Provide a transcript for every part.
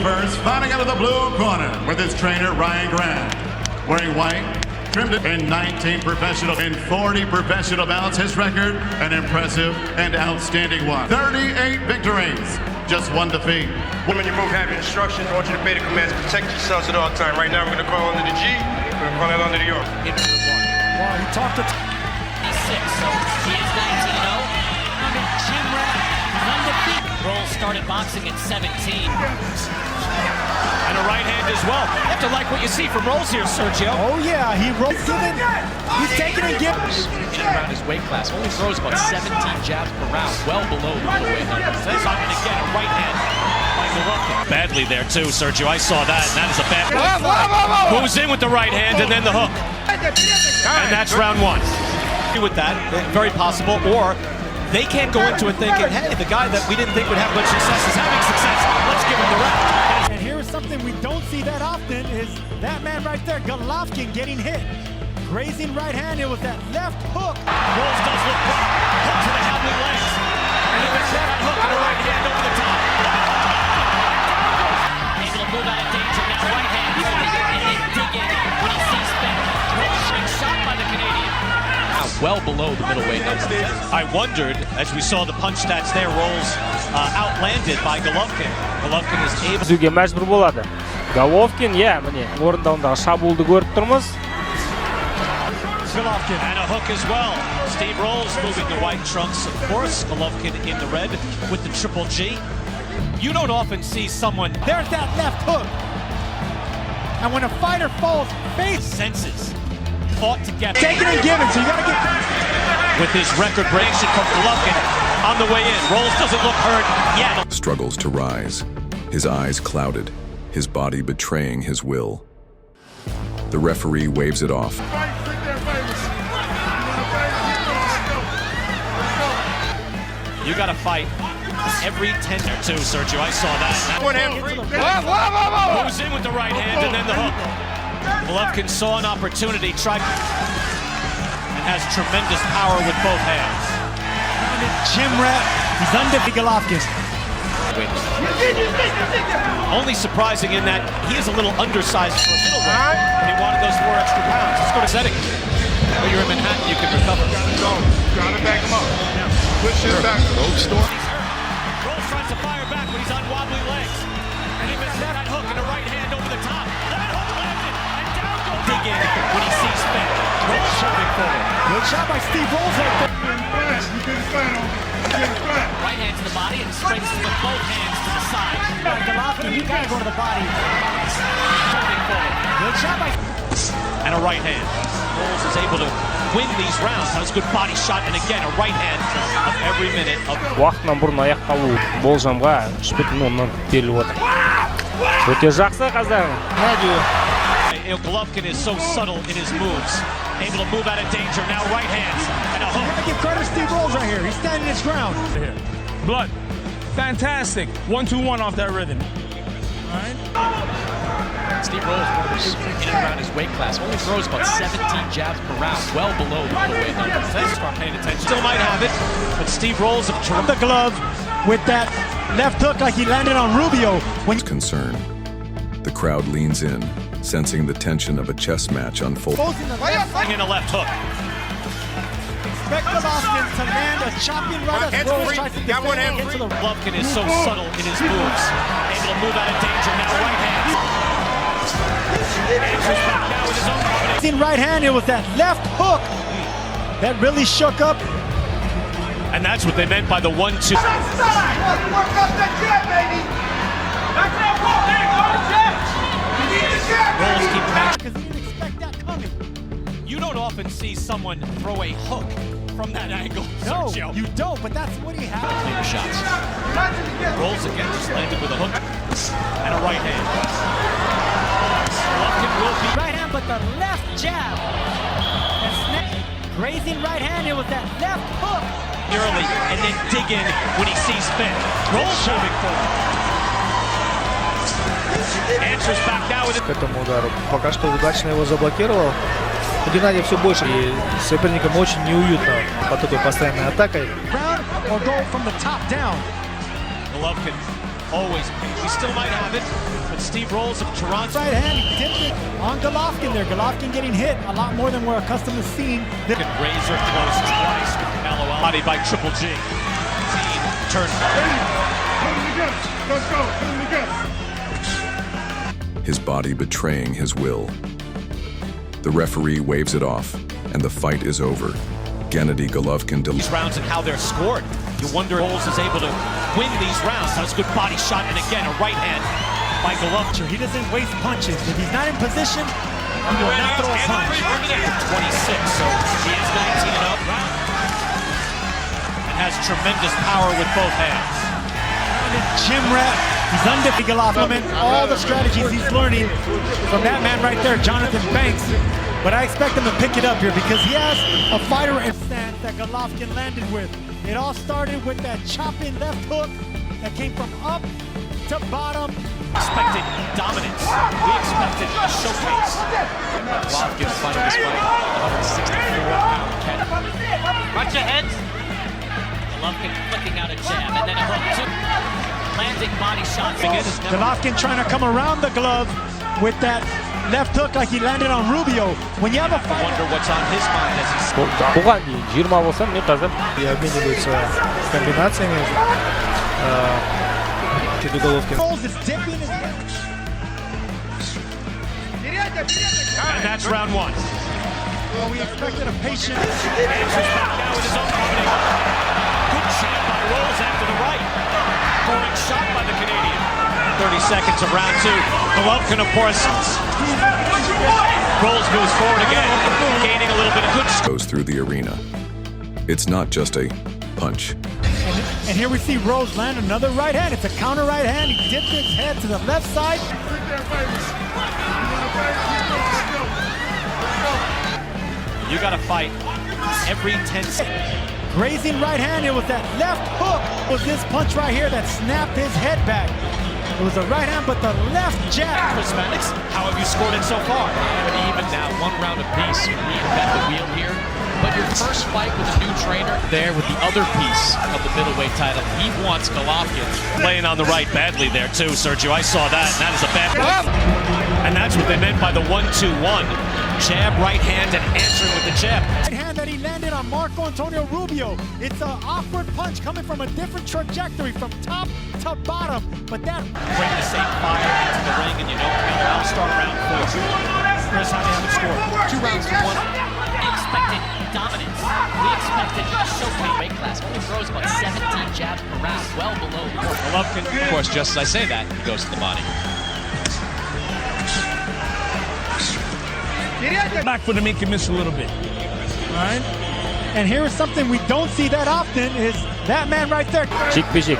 first, fighting out of the blue corner with his trainer Ryan Grant. Wearing white, trimmed in 19 professional and 40 professional bouts. His record, an impressive and outstanding one. 38 victories, just one defeat. When you both have instructions, I want you to obey the commands, protect yourselves at all times. Right now, we're going to call under the G, we're going to call it under the R. Wow, he talked to... 6, so he is 19-0. Gym rat, undefeated. Rolls started boxing at 17. And a right hand as well. You have to like what you see from Rolls here, Sergio. Oh yeah, he rolls giving. He's taking and giving. In and around his weight class, only throws about 17 jabs per round, well below the middleweight level. That's not going to get a right hand by Golovkin. Badly there too, Sergio. I saw that, and that is a bad. Moves in with the right hand and then the hook. And that's round one. With that, very possible, or they can't go into it thinking, hey, the guy that we didn't think would have much success is having success. Let's give him the round. And here's something we don't see that often is that man right there, Golovkin, getting hit. Grazing right hand, it was that left hook. Rolls does look right. Hook to the wobbly legs. And he was that hook and a right hand over the top. Able to move out of danger now, right hand. And then dig in when he sees fit. Rolls being shot by the Canadian. Well below the middleweight level. I wondered, as we saw the punch stats there, Rolls outlanded by Golovkin. Golovkin is able... Түзуге мәжбүр болады. Головкин, міне, орындауындағы шабуылды көріп тұрмыз. Golovkin. And a hook as well. Steve Rolls moving the white trunks, of course. Golovkin in the red with the triple G. You don't often see someone... There's that left hook. And when a fighter falls, face senses fought together. Taking and giving, so you got to get... With his record breaking from Golovkin on the way in. Rolls doesn't look hurt yet. Struggles to rise, his eyes clouded, his body betraying his will. The referee waves it off. You got to fight every 10 or two, Sergio. I saw that. Moves in with the right hand and then the hook. Golovkin saw an opportunity, tried, and has tremendous power with both hands. Gym rat, he's undefeated Golovkin. Only surprising in that he is a little undersized for a middleweight, and he wanted those 4 extra pounds. Let's go to setting. When you're in Manhattan, you can recover. Trying to back him up. Push him back. He's hurt. Rolls tries to fire back, but he's on wobbly legs. And he misses that hook and a right hand over the top. That hook landed, and down goes dig in when he sees fit. Rolls shoving forward. Good shot by Steve Rolls right there. Right hand to the body and springs with both hands to the side. Golovkin, you got to go to the body. Shoving forward. Good shot by... And a right hand. Rolls is able to win these rounds. That was a good body shot, and again, a right hand of every minute of... Уақытынан бұрын аяқталу болжамға 3,10 беріліп отыр. Өте жақсы қазір. Golovkin is so subtle in his moves. Able to move out of danger. Now right hands and a hook. You got to give credit to Steve Rolls right here. He's standing his ground. Blood. Fantastic. 1-2-1 off that rhythm. All right. Steve Rolls in and around his weight class. Only throws about 17 jabs per round. Well below the middleweight level. Let's start paying attention. Still might have it, but Steve Rolls of The glove with that left hook like he landed on Rubio. When Concern. The crowd leans in, sensing the tension of a chess match unfold. in a left hook. Expect Golovkin to land a chopping right as Rolls tries to defend into the... Golovkin is so subtle in his moves. Able to move out of danger. Now right hand. Answers back now with his own combination. Right hand, it was that left hook that really shook up. And that's what they meant by the 1-2. Rolls keep back because he didn't expect that coming. You don't often see someone throw a hook from that angle, No, Sergio. you don't, but that's what he had. Cleaner shots. Rolls again, just landed with a hook and a right hand. Golovkin will be Right hand, but the left jab. And snap. Grazing right hand, it was that left hook. early and then dig in when he sees fit. Rolls moving forward. Answers back now with к этому удару. Пока что удачно его заблокировал. У Геннадия все больше, и соперникам очень неуютно под такой постоянной атакой. Golovkin always. We still might have it, but Steve Rolls of Toronto. Right hand, he tipped it on Golovkin there. Golovkin getting hit a lot more than we're accustomed to seeing. Razor close twice with LOL. Body by Triple G. Turn. Let's go. His body betraying his will. The referee waves it off, and the fight is over. Gennady Golovkin These rounds and how they're scored. You wonder if Rolls is able to win these rounds. That was a good body shot, and again, a right hand by Golovkin. He doesn't waste punches. If he's not in position, he will not throw a punch. 26, so he is 19-0. And has tremendous power with both hands. Gym rat. He's undefeated. Golovkin. All the strategies he's learning from that man right there, Jonathan Banks. But I expect him to pick it up here because he has a fighter in stance that Golovkin landed with. It all started with that chopping left hook that came from up to bottom. Expected dominance. We expected a showcase. Golovkin fighting this fight. 164-pound catch. Watch your heads. Golovkin flicking out a jab and then a hook too. Landing body shots. Golovkin trying to come around the glove with that left hook like he landed on Rubio. When you have a I wonder what's on his mind as he's Бұған дейін 20 болса, мен қазір И обмениваются комбинациями. Головкин. And that's round one. Well, we expected a patient. Answers back now with his own combination. Good jab by Rolls after the right. Scoring shot by the Canadian. 30 seconds of round two. Golovkin, of course. Rolls moves forward again, gaining a little bit of good. goes through the arena. It's not just a punch. And here we see Rose land another right hand. It's a counter right hand. He dipped his head to the left side. You got to fight every 10 seconds. Grazing right hand. It was that left hook. It was this punch right here that snapped his head back. It was a right hand, but the left jab. Prismatics, how have you scored it so far? And even now, one round apiece. You reinvent the wheel here. But your first fight with a new trainer there with the other piece of the middleweight title. He wants Golovkin. Playing on the right badly there too, Sergio. I saw that, and that is a bad. And that's what they meant by the 1-2-1. Jab, right hand, and answering with the jab. Right hand that he landed on Marco Antonio Rubio. It's an awkward punch coming from a different trajectory from top to bottom. But that Bring the same fire into the ring, and you know, I'll start round four. Here's how they have it scored. 2 rounds to 1. We expected dominance. We expected a showcase weight class. Only throws about 17 jabs per round, well below. Golovkin, of course, just as I say that, he goes to the body. Back for to make him miss a little bit. All right? And here is something we don't see that often is that man right there. жекпе-жек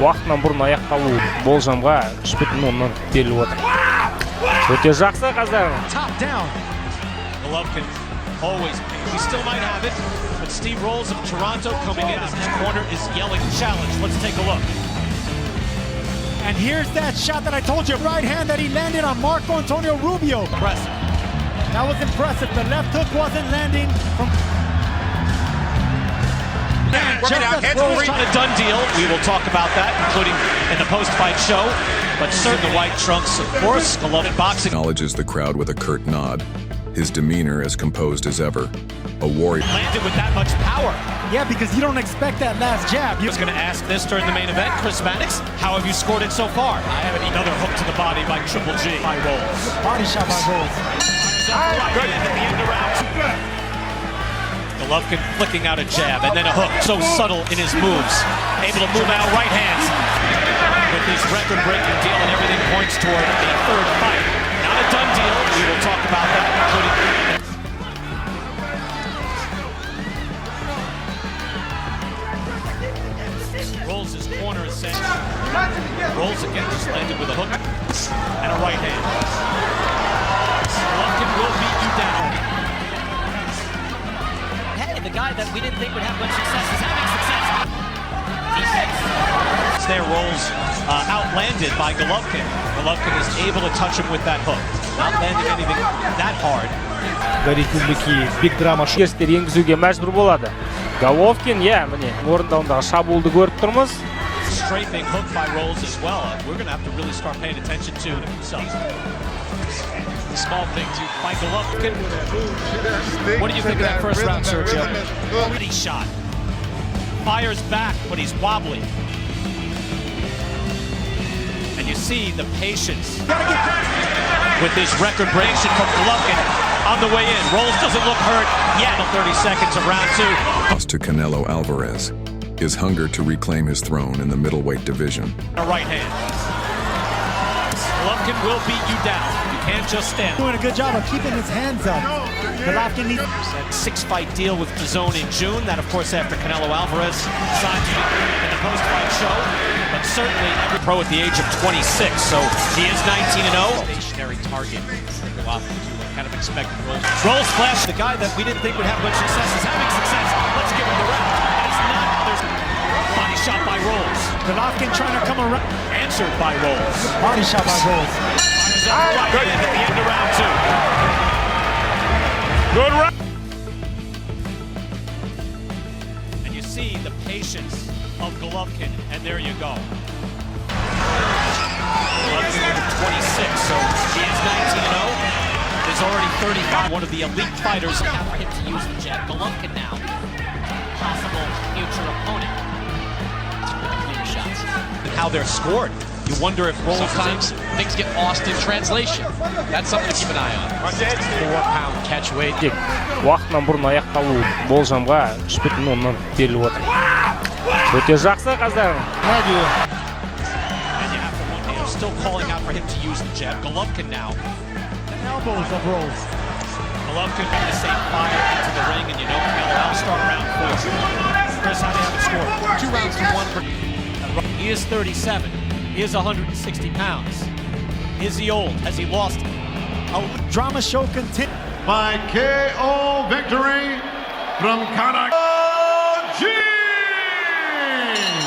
уақытынан бұрын аяқталу болжамға 3,10 беріліп отыр. Өте жақсы қазір. Top down. Golovkin always. We still might have it, but Steve Rolls of Toronto coming in as his corner is yelling challenge. Let's take a look. And here's that shot that I told you. Right hand that he landed on Marco Antonio Rubio. Impressive. That was impressive. The left hook wasn't landing from. Rolls on a done deal. We will talk about that, including in the post-fight show. But certainly the white trunks, of course, Golovkin boxing. Acknowledges the crowd with a curt nod. His demeanor as composed as ever. A warrior. Landed with that much power. Yeah, because you don't expect that last jab. I was going to ask this during the main event. Prismatics, how have you scored it so far? I have another hook to the body by Triple G. By Rolls. Body shot by Rolls. Right at the end of round two. Golovkin flicking out a jab and then a hook. So subtle in his moves. Able to move out right hands. With his record-breaking deal and everything points toward a third fight. Not a done deal. We will talk about that, including. Rolls his corner is set. Rolls again, just landed with a hook and a right hand. Golovkin will beat you down. Hey, the guy that we didn't think would have much success is having success. Defense. There, Rolls outlanded by Golovkin. Golovkin is able to touch him with that hook. Not landing anything that hard. Республики биг драма шоу. Өзгерістер енгізуге мәжбүр болады. Головкин, міне, орындауындағы шабуылды көріп тұрмыз. Trey being hooked by Rolls as well. We're going to have to really start paying attention to themselves. The small thing to by Golovkin. What do you think of that first round, Sergio? Already shot. Fires back, but he's wobbly. And you see the patience with his record breakation from Golovkin on the way in. Rolls doesn't look hurt yet. 30 seconds of round two. Lost to Canelo Alvarez. His hunger to reclaim his throne in the middleweight division. A right hand. Golovkin will beat you down. You can't just stand. Doing a good job of keeping his hands up. Golovkin needs that 6-fight deal with DAZN in June. That, of course, after Canelo Alvarez signed in the post-fight show. But certainly every pro at the age of 26. So he is 19-0. Stationary target. Golovkin kind of expected Rolls flash. The guy that we didn't think would have much success is having success. Let's give him the round. And it's not. There's body shot by Rolls. Golovkin trying to come around. Answered by Rolls. Body shot by Rolls. Right hand at the end of round two. Good round. And you see the patience of Golovkin, and there you go. Golovkin at 26, so he is 19-0. Is already 35. One of the elite fighters. Have for him to use the jab. Golovkin now, possible future opponent. Clean shots. How they're scored. You wonder if Rolls sometimes things get lost in translation. That's something to keep an eye on. 4-pound catch weight. Уақытынан бұрын аяқталу болжамға 3,10 беріліп отыр. Өте жақсы қаздар. And you have to wonder, you're still calling out for him to use the jab. Golovkin now. Elbows of Rolls. Golovkin going to say fire into the ring, and you know I'll start round 4. Chris, how do you have it scored? 2 rounds to 1 for... He is 37. He is 160 pounds. Is he old? Has he lost? A drama show continues. By KO victory from Kazakhstan.